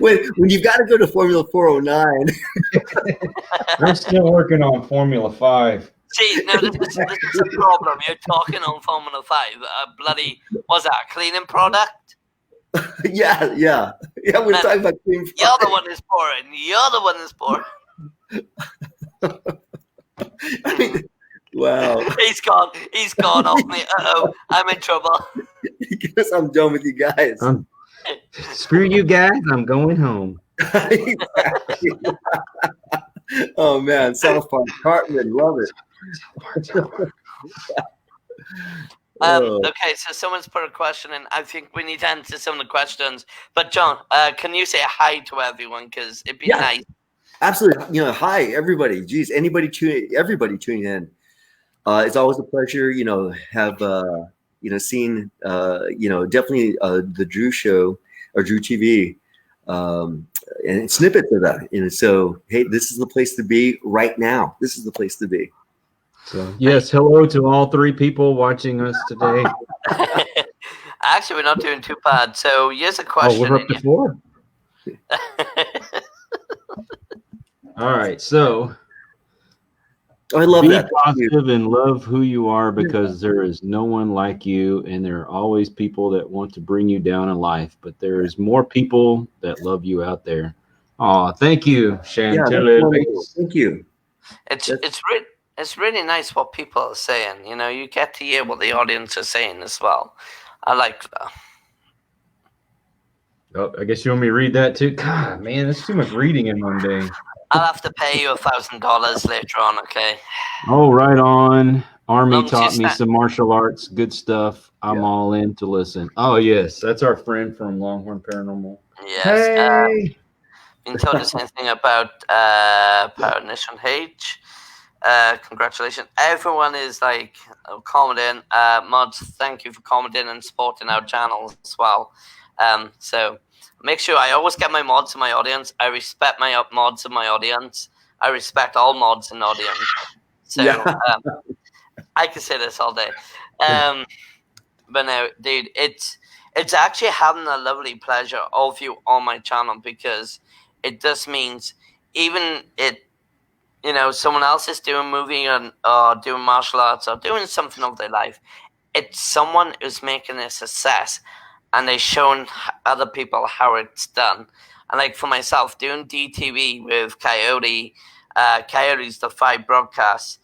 When you've got to go to Formula 409. I'm still working on Formula 5. See, no, this is a problem. You're talking on Formula 5. What's that, a cleaning product? Yeah. We're talking about clean. You're the one who's boring. I mean, wow. He's gone off me. I'm in trouble. Because I'm done with you guys. Screw you guys. I'm going home. Exactly. Oh man, South Park, Cartman, love it. Okay, so someone's put a question in. I think we need to answer some of the questions. But John, can you say hi to everyone? Because it'd be nice. Absolutely. Hi everybody. Geez, everybody tuning in. It's always a pleasure. Have seen definitely the Drew Show or Drew TV, and snippets of that. So hey, this is the place to be right now. This is the place to be. So, yes, hello to all three people watching us today. Actually, we're not doing too bad. So here's a question. Oh, we're up to 4. All right, so I love that. Be positive and love who you are, because there is no one like you, and there are always people that want to bring you down in life, but there is more people that love you out there. Oh, thank you, Chantel. Thank you. It's really nice what people are saying. You get to hear what the audience is saying as well. I like that. Oh, I guess you want me to read that too? God, man, that's too much reading in one day. I'll have to pay you $1,000 later on, okay? Oh, right on. Army taught me some martial arts. Good stuff. I'm all in to listen. Oh, yes. That's our friend from Longhorn Paranormal. Yes. Hey! Been told the same thing about Nation H. Congratulations. Everyone is commenting. Mods, thank you for commenting and supporting our channel as well. So make sure I always get my mods in my audience. I respect my mods in my audience. I respect all mods in the audience. So I can say this all day. But no, dude, it's actually having a lovely pleasure of you on my channel, because it just means even someone else is doing movie or doing martial arts or doing something of their life. It's someone who's making a success, and they're showing other people how it's done. And for myself, doing DTV with Coyote, Coyote's the 5 broadcasts.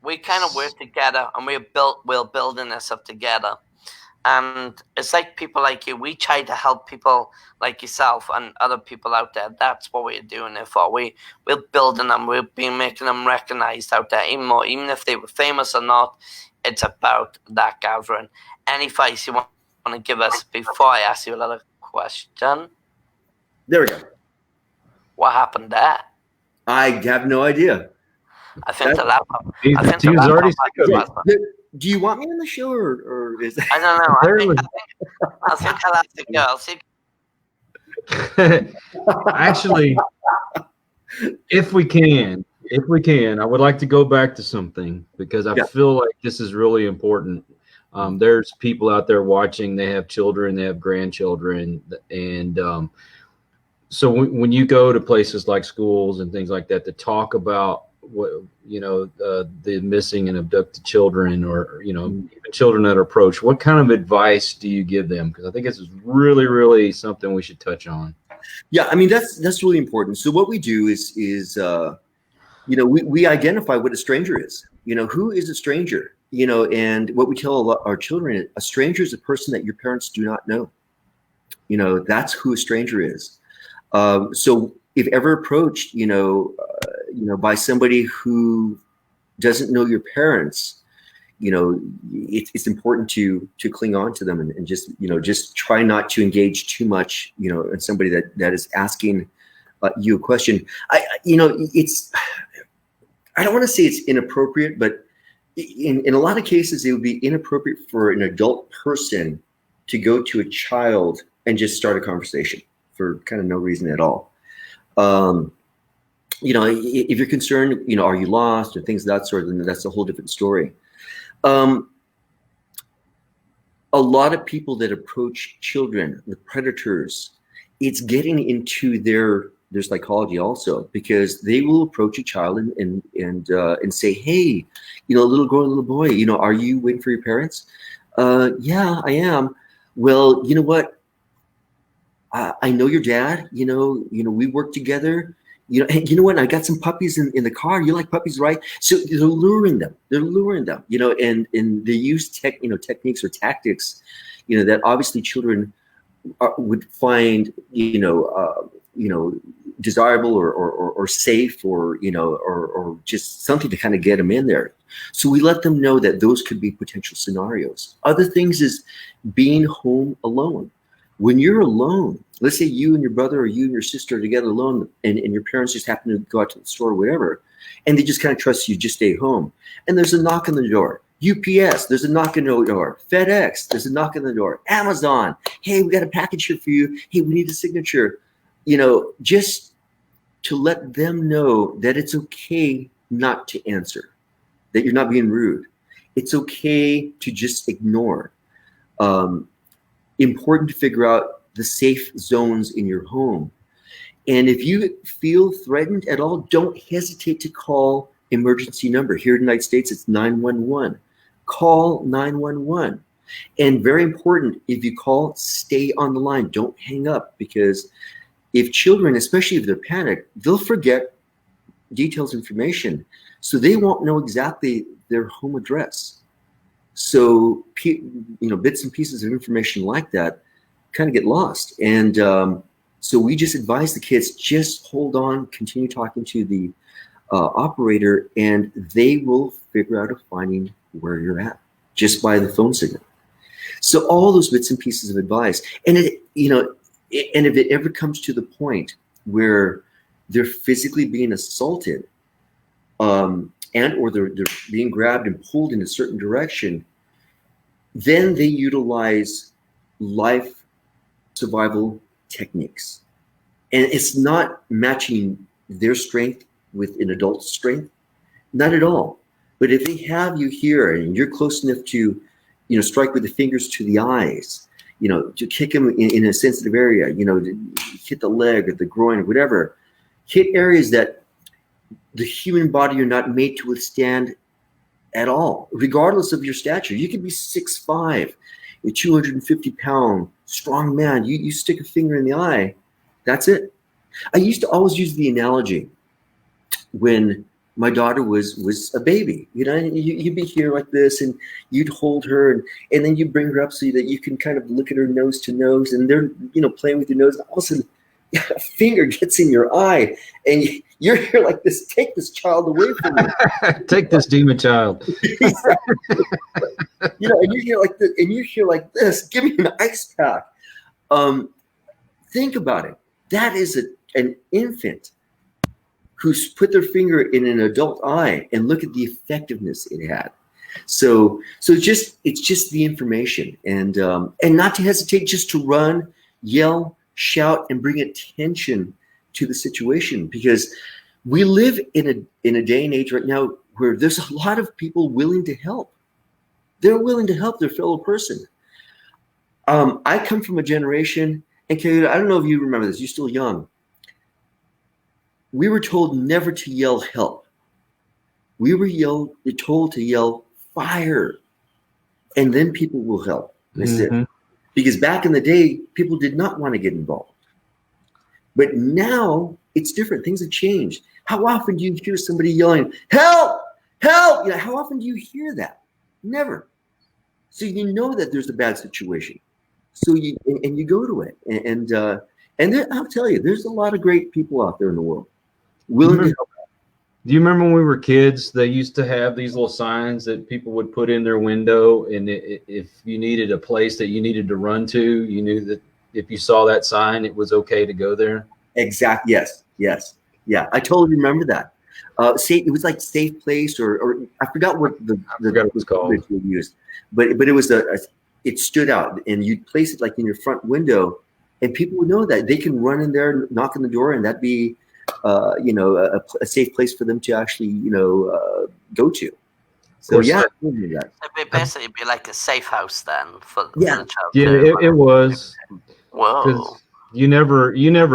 We kind of work together, and we're building this up together. And it's like people like you. We try to help people like yourself and other people out there. That's what we're doing it for. We're building them. We've been making them recognized out there even more. Even if they were famous or not, it's about that gathering. Any advice you want to give us before I ask you another question? There we go. What happened there? I have no idea. I think the laptop. He was already sick of it. Do you want me on the show, or is I don't know. I think I'll have to go. I'll see. Actually, if we can, I would like to go back to something because I feel like this is really important. There's people out there watching. They have children, they have grandchildren, and so when you go to places like schools and things like that to talk about what the missing and abducted children, or even children that are approached, what kind of advice do you give them? Because I think this is really, really something we should touch on. Yeah, I mean that's really important. So what we do is we identify what a stranger is. Who is a stranger? And what we tell our children is a stranger is a person that your parents do not know. That's who a stranger is. So if ever approached, by somebody who doesn't know your parents, it's important to cling on to them and just try not to engage too much, in somebody that is asking you a question. I don't want to say it's inappropriate, but in a lot of cases, it would be inappropriate for an adult person to go to a child and just start a conversation for kind of no reason at all. If you're concerned, are you lost or things of that sort, then that's a whole different story. A lot of people that approach children, the predators, it's getting into their psychology also, because they will approach a child and say, hey, little girl, little boy, are you waiting for your parents? Yeah, I am. Well, you know what? I know your dad. We work together. Hey, you know what? I got some puppies in the car. You like puppies, right? So they're luring them. And they use techniques or tactics, that obviously children would find, desirable or safe or just something to kind of get them in there. So we let them know that those could be potential scenarios. Other things is being home alone. When you're alone, let's say you and your brother or you and your sister are together alone, and your parents just happen to go out to the store or whatever, and they just kind of trust you, just stay home. And there's a knock on the door. UPS, there's a knock on the door. FedEx, there's a knock on the door. Amazon, hey, we got a package here for you. Hey, we need a signature. Just to let them know that it's okay not to answer, that you're not being rude. It's okay to just ignore. Important to figure out the safe zones in your home. And if you feel threatened at all, don't hesitate to call emergency number. Here in the United States, it's 911. Call 911. And very important, if you call, stay on the line. Don't hang up, because if children, especially if they're panicked, they'll forget details, information. So they won't know exactly their home address. So, bits and pieces of information like that kind of get lost. And so we just advise the kids, just hold on, continue talking to the operator, and they will figure out a finding where you're at just by the phone signal. So all those bits and pieces of advice. And and if it ever comes to the point where they're physically being assaulted, or they're being grabbed and pulled in a certain direction, then they utilize life survival techniques. And it's not matching their strength with an adult's strength, not at all. But if they have you here and you're close enough to, strike with the fingers to the eyes, to kick them in a sensitive area, to hit the leg or the groin or whatever, hit areas that the human body are not made to withstand at all, regardless of your stature. You could be 6'5", a 250-pound strong man. You stick a finger in the eye, that's it. I used to always use the analogy when my daughter was a baby, you know, and you'd be here like this, and you'd hold her, and then you bring her up so that you can kind of look at her nose to nose, and they're, you know, playing with your nose. And all of a sudden, a finger gets in your eye, and you're here like this. Take this child away from me. Take this demon child. Exactly. You know, and you're here like this, and you're here like this. Give me an ice pack. Think about it. That is an infant who's put their finger in an adult eye, and look at the effectiveness it had. So it's just the information, and not to hesitate, just to run, yell, shout, and bring attention to the situation, because we live in a day and age right now where there's a lot of people willing to help. They're willing to help their fellow person. I come from a generation, and Kayla, I don't know if you remember this, you're still young. We were told never to yell help. We were told to yell fire, and then people will help. That's it. Because back in the day, people did not want to get involved. But now it's different. Things have changed. How often do you hear somebody yelling, help, help? You know, how often do you hear that? Never. So you know that there's a bad situation. So you go to it. And there, I'll tell you, there's a lot of great people out there in the world willing to help. Do you remember when we were kids, they used to have these little signs that people would put in their window, and if you needed a place that you needed to run to, you knew that if you saw that sign, it was okay to go there? Exactly. Yes. Yeah, I totally remember that. It was like safe place, or I forgot what the it was called. We used, but it was it stood out, and you'd place it like in your front window, and people would know that they can run in there, knock on the door, and that'd be a safe place for them to actually go to. So yeah, it'd basically be like a safe house then for the child. Yeah, it was. Whoa. You never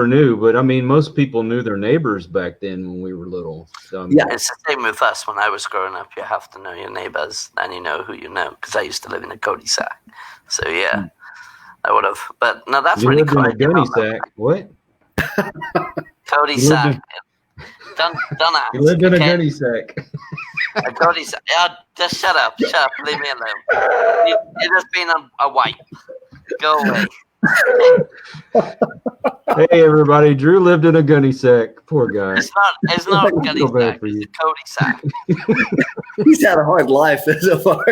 knew, but I mean, most people knew their neighbors back then when we were little. So, yeah, it's the same with us. When I was growing up, you have to know your neighbors, and you know who you know. Because I used to live in a cul-de-sac, so yeah, I would have. But no, that's really cool. You lived in a gunny sack. What? Cul-de-sac. Don't ask. You lived in a gunny sack. A cul-de-sac. Yeah, just shut up. Shut up. Leave me alone. You're just being a wipe. Go away. Hey everybody, Drew lived in a gunny sack. Poor guy. It's not a gunny sack. It's a cul-de-sac. He's had a hard life so far.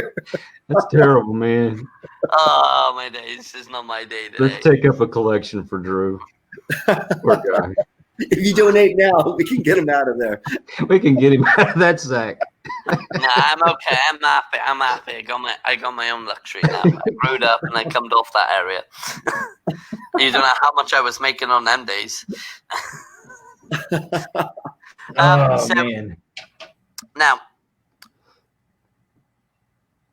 That's terrible, man. Oh my days. It's not my day today. Let's take up a collection for Drew. Poor guy. If you donate now, we can get him out of there. We can get him out of that sack. Nah, I'm okay. I'm happy. I got my own luxury now. I grew up and I come off that area. You don't know how much I was making on them days. Man. Now,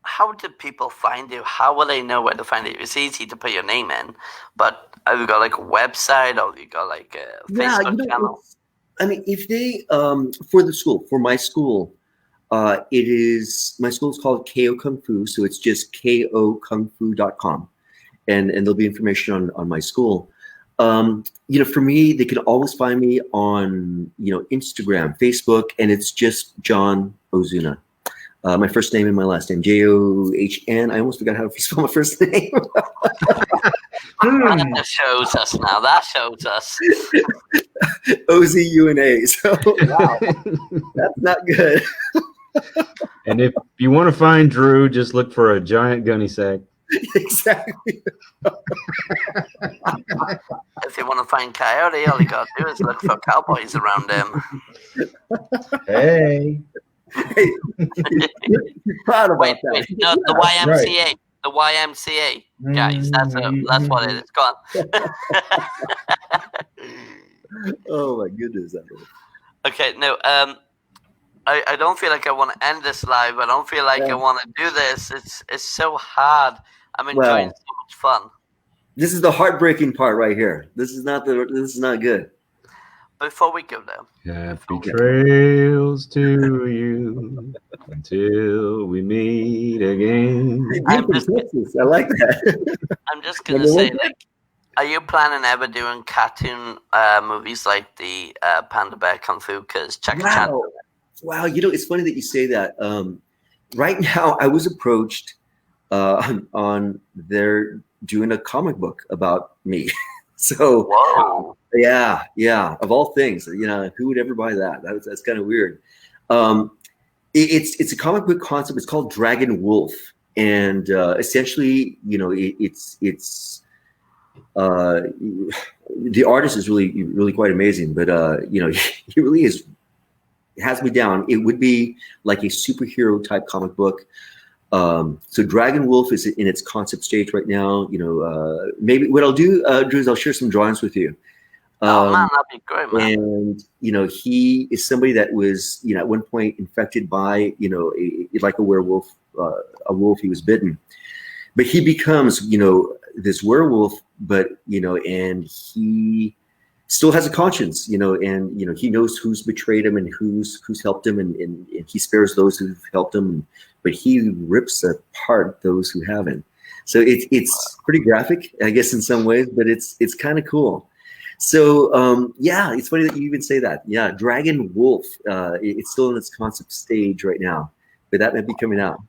how do people find you? How will they know where to find you? It's easy to put your name in, but have you got like a website, or have you got like a Facebook channel? I mean, if they for my school, my school is called KO Kung Fu, so it's just kokungfu.com, and there'll be information on my school. For me, they can always find me on Instagram, Facebook, and it's just John Ozuna. My first name and my last name, John. I almost forgot how to spell my first name. That shows us now. That shows us. Ozuna. So, wow, that's not good. And if you want to find Drew, just look for a giant gunny sack. Exactly. If you want to find Coyote, all you got to do is look for cowboys around him. Hey. You're proud about that. Wait, no, the YMCA. Right. The YMCA, guys. That's what it is. Go on. Oh my goodness. Okay, no. I don't feel like I want to end this live. I don't feel like I want to do this. It's so hard. I'm enjoying so much fun. This is the heartbreaking part right here. This is not good. Before we go though. Happy trails to you until we meet again. I like that. I'm just gonna say, are you planning ever doing cartoon movies like the Panda Bear Kung Fu? Because Jackie Chan. Wow, it's funny that you say that. Right now, I was approached on they're doing a comic book about me. So Whoa. yeah, of all things, who would ever buy that? That's kind of weird. It's a comic book concept. It's called Dragon Wolf, and essentially, it's the artist is really quite amazing. But he really is. Has me down. It would be like a superhero type comic book. So Dragon Wolf is in its concept stage right now. Maybe what I'll do, Drew, is I'll share some drawings with you. Oh man, that'd be great, man. And he is somebody that was at one point infected by like a werewolf, a wolf. He was bitten, but he becomes this werewolf, but and he still has a conscience, and he knows who's betrayed him and who's helped him, and he spares those who've helped him, but he rips apart those who haven't. So it's pretty graphic, I guess, in some ways, but it's kind of cool. So yeah, it's funny that you even say that. Yeah, Dragon Wolf. It's still in its concept stage right now, but that might be coming out.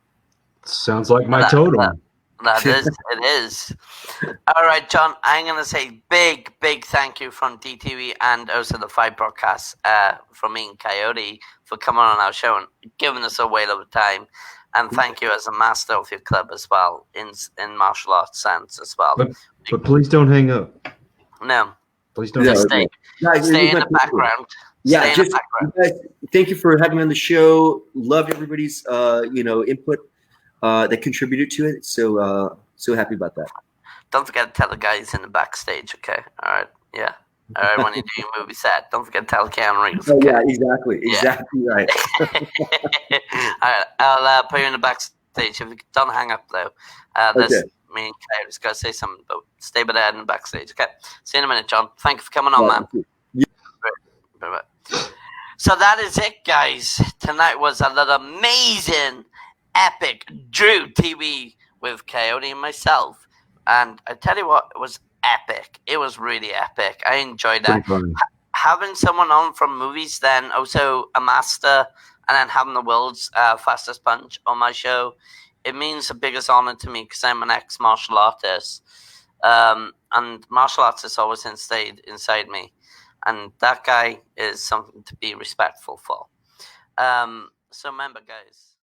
Sounds like my totem. It is. All right, John, I'm going to say big thank you from DTV and also the Fight Broadcast from me and Coyote for coming on our show and giving us a whale of a time. And thank you as a master of your club as well, in martial arts sense as well. But please don't hang up. No. Please don't stay in the background. Yeah, guys, thank you for having me on the show. Love everybody's input that contributed to it. So happy about that. Don't forget to tell the guys in the backstage, okay? All right, yeah. All right, when you do your movie set, don't forget to tell Keanu Reeves. Okay? Oh, yeah, exactly right. All right, I'll put you in the backstage. If you don't hang up, though. This me and Coyote's got to say something, but stay by there in the backstage, okay? See you in a minute, John. Thank you for coming on, man. Bye-bye. So that is it, guys. Tonight was another amazing, epic Drew TV with Coyote and myself. And I tell you what, it was epic. It was really epic. I enjoyed that. Having someone on from movies, then also a master, and then having the world's fastest punch on my show, it means the biggest honor to me because I'm an ex-martial artist. And martial arts has always stayed inside me. And that guy is something to be respectful for. So remember, guys.